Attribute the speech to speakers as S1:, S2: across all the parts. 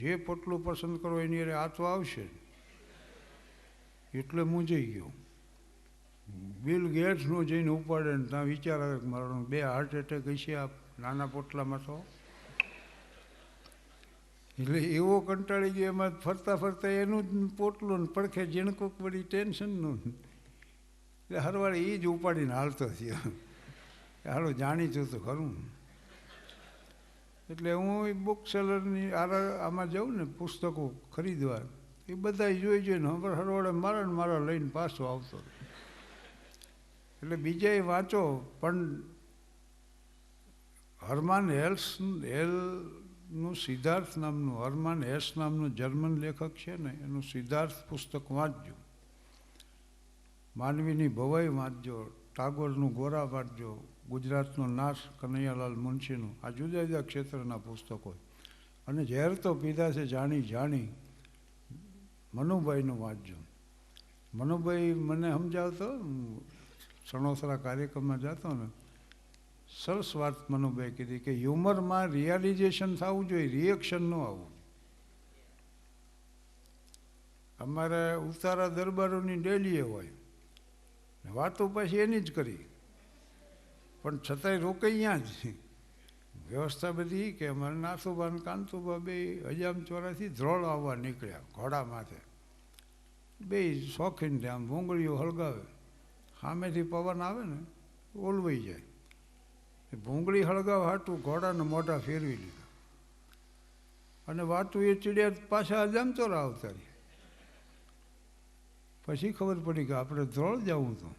S1: જે પોટલું પસંદ કરો એની અરે આ તો આવશે. એટલે મૂંઝાઈ ગયો. બિલ ગેટ્સનું જઈને ઉપાડે ને ત્યાં વિચાર આવે કે મારો 2 હાર્ટ એટેક હશે આ નાના પોટલામાં તો. એટલે એવો કંટાળી ગયો એમાં ફરતા ફરતા એનું જ પોટલું ને પડખે ઝીણકુક બધી ટેન્શનનું. એટલે હરવાળે એ જ ઉપાડીને હાલતો થયો. હાલો જાણીતું તો ખરું. એટલે હું બુક સેલરની આમાં જાઉં ને પુસ્તકો ખરીદવા, એ બધા જોઈને હરવાડે મારા લઈને પાછો આવતો. એટલે બીજાએ વાંચો, પણ હરમાન હેલનું સિદ્ધાર્થ નામનું, હરમાન હેસ નામનું જર્મન લેખક છે ને, એનું સિદ્ધાર્થ પુસ્તક વાંચજો. માનવીની ભવાઈ વાંચજો, ટાગોરનું ગોરા વાંચજો, ગુજરાતનો નાશ કનૈયાલાલ મુનશીનું. આ જુદા જુદા ક્ષેત્રના પુસ્તકો. અને ઝેર તો પીધા છે જાણી મનુભાઈનું વાંચજો. મનુભાઈ મને સમજાવતો, સણોસરા કાર્યક્રમમાં જતો ને, સરસ વાત મનુભાઈ કીધી કે હ્યુમરમાં રિયાલિઝેશન થવું જોઈએ, રિએક્શન ન આવવું. અમારે ઉતારા દરબારોની ડેલીએ હોય, વાતો પછી એની જ કરી, પણ છતાંય રોકાઈ ત્યાં જ. વ્યવસ્થા બધી કે અમારે નાથુબા ને કાંતુબા બે હજામચોરાથી ધ્રોળ આવવા નીકળ્યા ઘોડા માથે. બે શોખીન છે, આમ ભૂંગળીઓ હળગાવે, સામેથી પવન આવે ને ઓલવાઈ જાય. ભૂંગળી હળગાવ હાટું ઘોડાને મોઢા ફેરવી લીધા, અને વાતું એ ચીડિયા પાછા હજામચોરા આવતા રહ્યા. પછી ખબર પડી કે આપણે ધ્રોળ જવું હતું.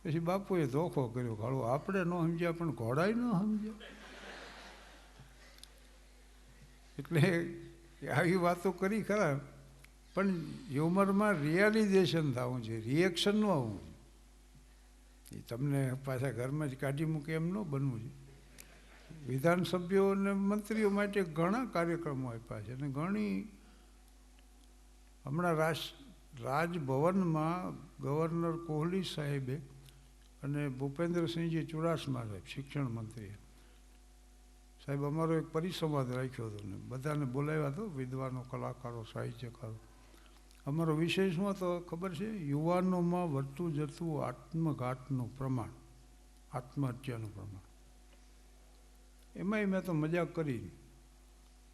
S1: પછી બાપુએ ધોખો કર્યો, હાલો આપણે ન સમજ્યા પણ ઘોડાય ન સમજ્યા. એટલે આવી વાતો કરી ખરા, પણ હ્યુમરમાં રિયાલિઝેશન થવું છે, રિએક્શન ન આવવું. એ તમને પાછા ઘરમાં જ કાઢી મૂકે એમ ન બનવું છે. વિધાનસભ્યો અને મંત્રીઓ માટે ઘણા કાર્યક્રમો આપ્યા છે, અને ઘણી હમણાં રાજભવનમાં ગવર્નર કોહલી સાહેબે અને ભૂપેન્દ્રસિંહજી ચુડાસમા સાહેબ શિક્ષણ મંત્રીએ સાહેબ અમારો એક પરિસંવાદ રાખ્યો હતો ને બધાને બોલાવ્યા હતો, વિદ્વાનો, કલાકારો, સાહિત્યકારો. અમારો વિષય શું હતો ખબર છે? યુવાનોમાં વધતું જતું આત્મઘાતનું પ્રમાણ, આત્મહત્યાનું પ્રમાણ. એમાંય મેં તો મજાક કરી.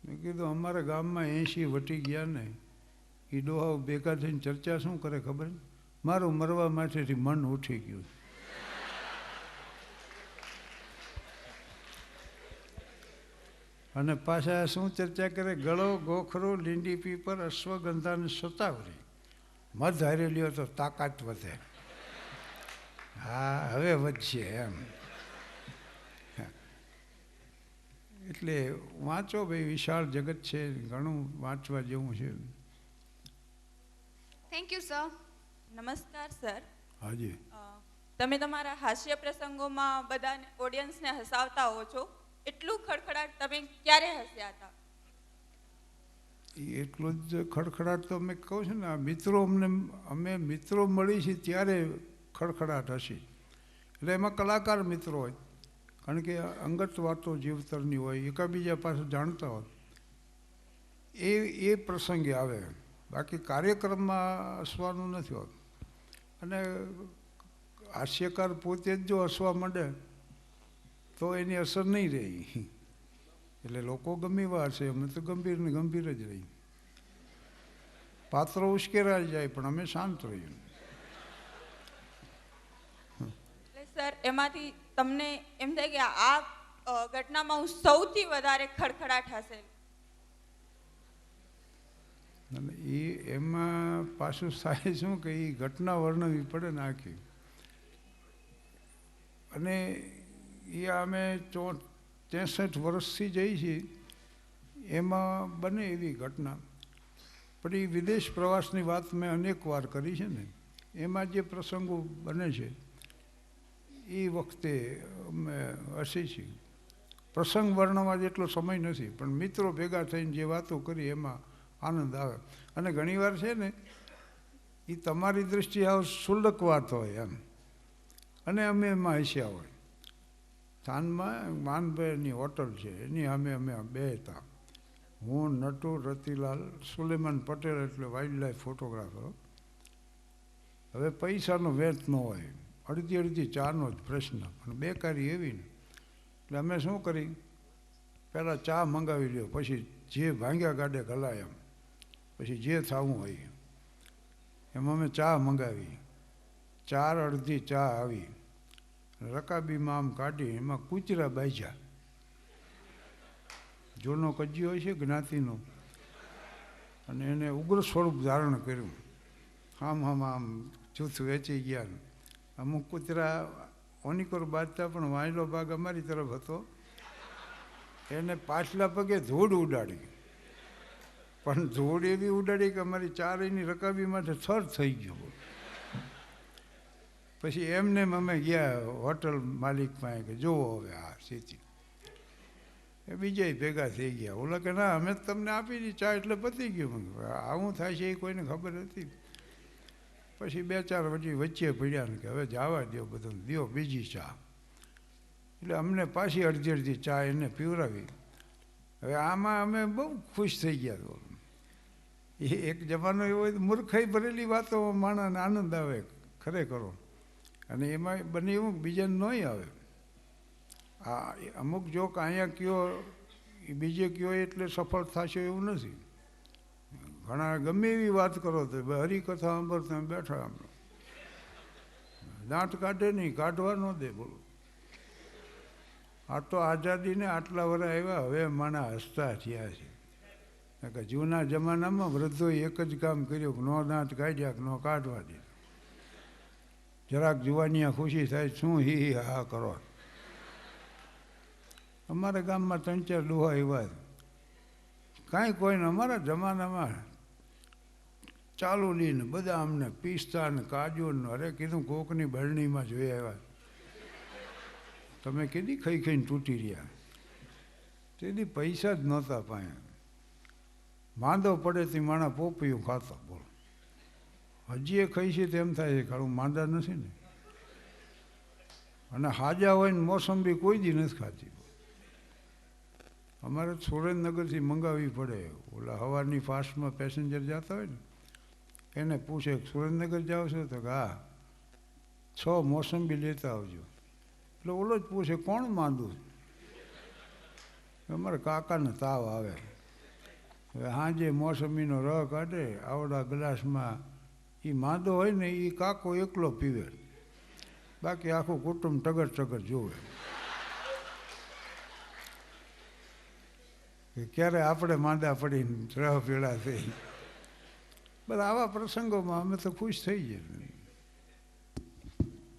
S1: મેં કીધું અમારા ગામમાં 80 વટી ગયા ને, એ ડોહાઓ ભેગા થઈને ચર્ચા શું કરે ખબર? મારું મરવા માટેથી મન ઉઠી ગયું. અને પાછા શું ચર્ચા કરે? ગળો, ગોખરો, લીંડી પીપર, અશ્વગંધાને સતાવરી, મધ હારી લ્યો તો તાકાત વધે. હા, હવે વધશે એમ. એટલે વાંચો ભાઈ, વિશાળ જગત છે, ઘણું વાંચવા જેવું છે.
S2: Thank you sir. નમસ્કાર સર.
S1: હાજી.
S2: તમે તમારા હાસ્ય પ્રસંગોમાં બધા ઓડિયન્સને હસાવતા હો છો, એટલું ખડખડાટ તમે ક્યારે હસ્યા હતા?
S1: એટલું જ ખડખડાટ તો અમે કહું છું ને, મિત્રો અમે મિત્રો મળી છીએ ત્યારે ખડખડાટ હસી. એટલે એમાં કલાકાર મિત્રો હોય, કારણ કે અંગત વાતો જીવતરની હોય, એકાબીજા પાસે જાણતા હોય, એ પ્રસંગે આવે. બાકી કાર્યક્રમમાં હસવાનું નથી હોતું. અને હાસ્યકાર પોતે જ જો હસવા માંડે તો એની અસર નહીં રહી. એટલે લોકો ગમે એવા હશે, અમે તો ગંભીર ને ગંભીર જ રહી. પાત્રો ઉશ્કેરાઈ જાય પણ અમે શાંત રહીએ.
S2: સર, એમાંથી તમને એમ થાય કે આ ઘટનામાં હું સૌથી વધારે ખડખડાટ હશે?
S1: અને એમાં પાછું થાય શું કે એ ઘટના વર્ણવવી પડે ને આખી. અને એ અમે 63 વર્ષથી જઈએ છીએ, એમાં બને એવી ઘટના. પણ એ વિદેશ પ્રવાસની વાત મેં અનેક વાર કરી છે ને, એમાં જે પ્રસંગો બને છે એ વખતે અમે હસી છીએ. પ્રસંગ વર્ણવા જેટલો સમય નથી, પણ મિત્રો ભેગા થઈને જે વાતો કરી એમાં આનંદ આવે. અને ઘણીવાર છે ને એ તમારી દૃષ્ટિએ આવ શુલ્લક વાત હોય એમ, અને અમે એમાં હસ્યા હોય. થાનમાં માનભાઈની હોટલ છે, એની અમે બે હતા. હું નટુ રતિલાલ સુલેમાન પટેલ, એટલે વાઇલ્ડ લાઈફ ફોટોગ્રાફર. હવે પૈસાનો વેચ ન હોય, અડધી અડધી ચાનો જ પ્રશ્ન, પણ બેકારી એવી ને એટલે અમે શું કરી, પહેલાં ચા મંગાવી લ્યો, પછી જે ભાંગ્યા ગાડે ગલાય એમ, પછી જે થવું હોય એમ અમે ચા મંગાવી. 4 અડધી ચા આવી, રકાબીમાં આમ કાઢી એમાં કૂતરા બાજ્યા. જૂનો કજ્યો હોય છે જ્ઞાતિનો, અને એને ઉગ્ર સ્વરૂપ ધારણ કર્યું. આમ જૂથ વેચી ગયા. અમુક કૂતરા ઓનિકોર બાજતા, પણ વાંયલો ભાગ અમારી તરફ હતો, એને પાછલા પગે ધૂળ ઉડાડી. પણ ધૂળ એવી ઉડાડી કે અમારી ચારેયની રકાબી માટે થર થઈ ગયો. પછી એમને અમે ગયા હોટલ માલિક પાસે કે જુઓ હવે આ સ્થિતિ. એ બીજા ભેગા થઈ ગયા. ઓલા કે ના, અમે તમને આપી દીધી ચા એટલે પતી ગયું. આવું થાય છે એ કોઈને ખબર નથી. પછી 2-4 વચ્ચે પડ્યા ને કે હવે જવા દો બધું, દો બીજી ચા. એટલે અમને પાછી અડધી ચા એને પીવડાવી. હવે આમાં અમે બહુ ખુશ થઈ ગયા. તો એ એક જમાનો એવો હોય, મૂર્ખાઈ ભરેલી વાતો માણસને આનંદ આવે ખરેખર. અને એમાં બને એવું બીજાને નહીં આવે. આ અમુક જોક અહીંયા કયો બીજે કયો એટલે સફળ થશે એવું નથી. ઘણા ગમે એવી વાત કરો તો હરિકથા સાંભળતા બેઠા આપણે, દાંત કાઢે નહીં, કાઢવા ન દે. બોલો, આ તો આઝાદીને આટલા વર્ષ આવ્યા, હવે માણા હસતા થયા છે. કે જૂના જમાનામાં વૃદ્ધોએ એક જ કામ કર્યું કે નો દાંત કાઢ્યા કે નો કાઢવા દે. જરાક જુવાનિયા ખુશી થાય શું હી હા કરો. અમારા ગામમાં 3-4 ડોહા એવા કાંઈ કોઈને અમારા જમાનામાં ચાલુ લઈને બધા અમને પિસ્તા ને કાજુ ને, અરે કીધું કોકની બરણીમાં જોઈ આવ્યા, તમે કીધી ખાઈ ખાઈને તૂટી રહ્યા. તેથી પૈસા જ નહોતા પાસે. માંદો પડે તે માણા પોપિયું ખાતા. બોલો, હજી એ ખાઈ છે તેમ થાય છે કાળું માંદા નથી ને. અને હાજા હોય ને મોસંબી કોઈ દી નથી ખાતી. અમારે સુરેન્દ્રનગરથી મંગાવવી પડે. ઓલા સવારની ફાસ્ટમાં પેસેન્જર જતા હોય ને એને પૂછે સુરેન્દ્રનગર જાઓ છો તો કે હા, 6 મોસંબી લેતા આવજો. એટલે ઓલો જ પૂછે કોણ માંદું? અમારે કાકાને તાવ આવે. હવે સાંજે મોસંબીનો રસ કાઢે આવડા ગ્લાસમાં. એ માંદો હોય ને એ કાકો એકલો પીવે, બાકી આખું કુટુંબ ટગર જોવે કે ક્યારે આપણે માંદા પડીને રહ પીળા થઈ. બસ આવા પ્રસંગોમાં અમે તો ખુશ થઈ જઈએ.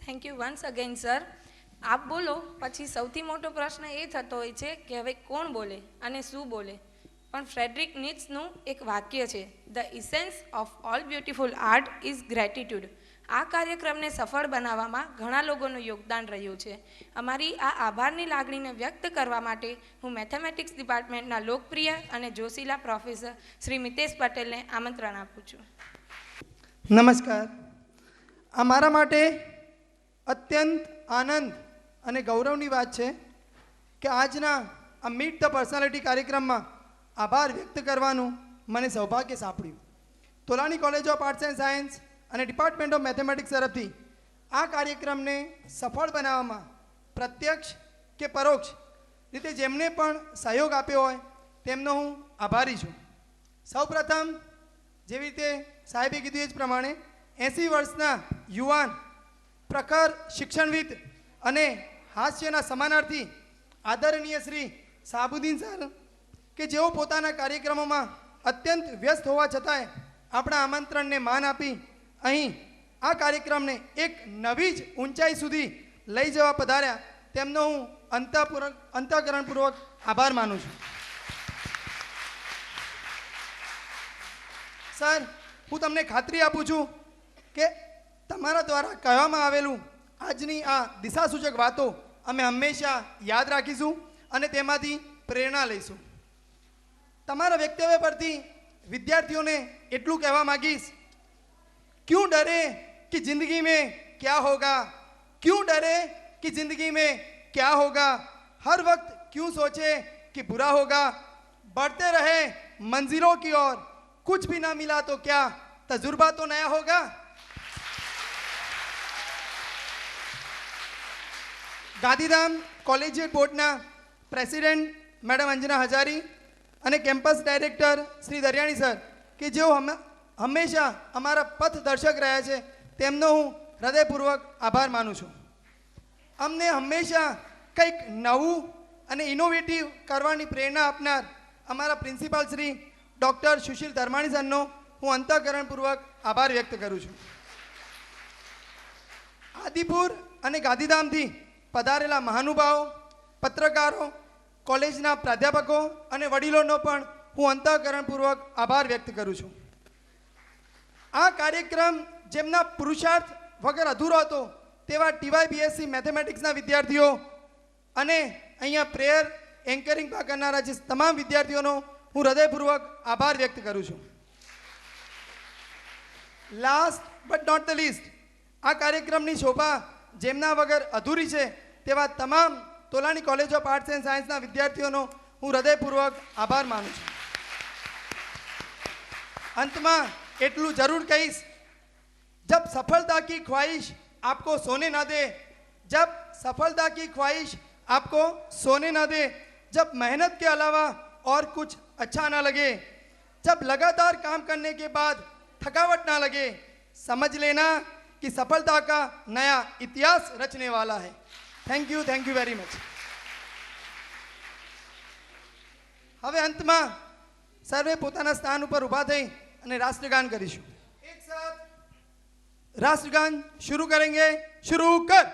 S3: Thank you once again sir. આપ બોલો પછી સૌથી મોટો પ્રશ્ન એ થતો હોય છે કે હવે કોણ બોલે અને શું બોલે. પણ ફ્રેડરિક નીટ્સનું એક વાક્ય છે, the essence of all beautiful art is gratitude. આ કાર્યક્રમને સફળ બનાવવામાં ઘણા લોકોનું યોગદાન રહ્યું છે. અમારી આ આભારની લાગણીને વ્યક્ત કરવા માટે હું મેથેમેટિક્સ ડિપાર્ટમેન્ટના લોકપ્રિય અને જોશીલા પ્રોફેસર શ્રી મિતેશ પટેલને આમંત્રણ આપું છું.
S4: નમસ્કાર. આ મારા માટે અત્યંત આનંદ અને ગૌરવની વાત છે કે આજના આ મીટ ધ પર્સનાલિટી કાર્યક્રમમાં આભાર વ્યક્ત કરવાનું મને સૌભાગ્ય સાંપડ્યું. Tolani college of arts and science અને ડિપાર્ટમેન્ટ ઓફ મેથેમેટિક્સ તરફથી આ કાર્યક્રમને સફળ બનાવવામાં પ્રત્યક્ષ કે પરોક્ષ રીતે જેમને પણ સહયોગ આપ્યો હોય તેમનો હું આભારી છું. સૌપ્રથમ જેવી રીતે સાહેબે કીધું એ જ પ્રમાણે 80 વર્ષના યુવાન પ્રખર શિક્ષણવિદ અને હાસ્યના સમાનાર્થી આદરણીય શ્રી સાબુદ્દીન સર કે જેઓ પોતાના કાર્યક્રમોમાં અત્યંત વ્યસ્ત હોવા છતાંય આપણા આમંત્રણને માન આપી અહીં આ કાર્યક્રમને એક નવી જ ઊંચાઈ સુધી લઈ જવા પધાર્યા, તેમનો હું અંતઃકરણપૂર્વક આભાર માનું છું. સર, હું તમને ખાતરી આપું છું કે તમારા દ્વારા કહેવામાં આવેલું આજની આ દિશાસૂચક વાતો અમે હંમેશા યાદ રાખીશું અને તેમાંથી પ્રેરણા લઈશું. તમારા વક્તવ્ય પરથી વિદ્યાર્થીઓને એટલું કહેવા માગીશ, क्यों डरे कि जिंदगी में क्या होगा, क्यों डरे कि जिंदगी में क्या होगा, हर वक्त क्यों सोचे कि बुरा होगा, बढ़ते रहे मंजिलों की ओर, कुछ भी ना मिला तो क्या, तजुर्बा तो नया होगा। ગાંધીધામ કોલેજિયેટ બોર્ડના પ્રેસિડેન્ટ મેડમ અંજના હજારી અને કેમ્પસ ડાયરેક્ટર શ્રી દરિયાણી સર, કે જેઓ હંમેશા અમારા પથદર્શક રહ્યા છે, તેમનો હું હૃદયપૂર્વક આભાર માનું છું. અમને હંમેશા કંઈક નવું અને ઇનોવેટિવ કરવાની પ્રેરણા આપનાર અમારા પ્રિન્સિપાલ શ્રી ડૉક્ટર સુશીલ ધર્માણી સરનો હું અંતઃકરણપૂર્વક આભાર વ્યક્ત કરું છું. આદિપુર અને ગાંધીધામથી પધારેલા મહાનુભાવો, પત્રકારો, કોલેજના પ્રાધ્યાપકો અને વડીલોનો પણ હું અંતઃકરણપૂર્વક આભાર વ્યક્ત કરું છું. આ કાર્યક્રમ જેમના પુરુષાર્થ વગર અધૂરો હતો તેવા TYBSc મેથેમેટિક્સના વિદ્યાર્થીઓ અને અહીંયા પ્રેયર એન્કરિંગ કરનારા જે તમામ વિદ્યાર્થીઓનો હું હૃદયપૂર્વક આભાર વ્યક્ત કરું છું. Last but not the least, આ કાર્યક્રમની શોભા જેમના વગર અધૂરી છે તેવા તમામ Tolani college of arts and સાયન્સના વિદ્યાર્થીઓનો હું હૃદયપૂર્વક આભાર માનું છું. અંતમાં એટલું જરૂર કહીશ, जब सफलता की ख्वाहिश आपको सोने ना दे, जब सफलता की ख्वाहिश आपको सोने ना दे, जब मेहनत के अलावा और कुछ अच्छा ना लगे, जब लगातार काम करने के बाद थकावट ना लगे, समझ लेना कि सफलता का नया इतिहास रचने वाला है. Thank you very much. હવે અંતમાં સર્વે પોતાના સ્થાન ઉપર ઊભા થઈ અને રાષ્ટ્રગાન કરીશું. એક સાથ राष्ट्रगान शुरू करेंगे. शुरू कर.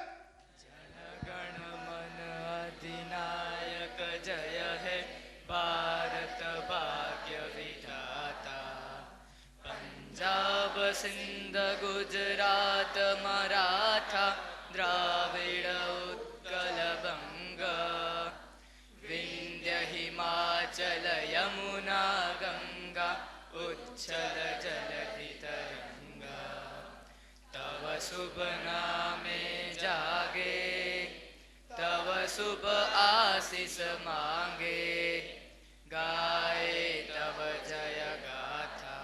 S5: जनगण मन अधिनायक जय है भारत भाग्य विधाता, पंजाब सिंध गुजरात मराठा द्राविड़ उत्कल बंग, विंध्य हिमाचल यमुना गंगा उच्छल जलधि तरंगा, तव शुभ नामे जागे, तव शुभ आशीष मांगे, गाए तव जय गाथा.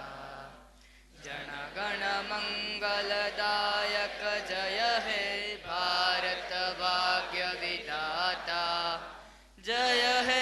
S5: जनगण मंगलदायक जय हे भारत भाग्य विधाता, जय हे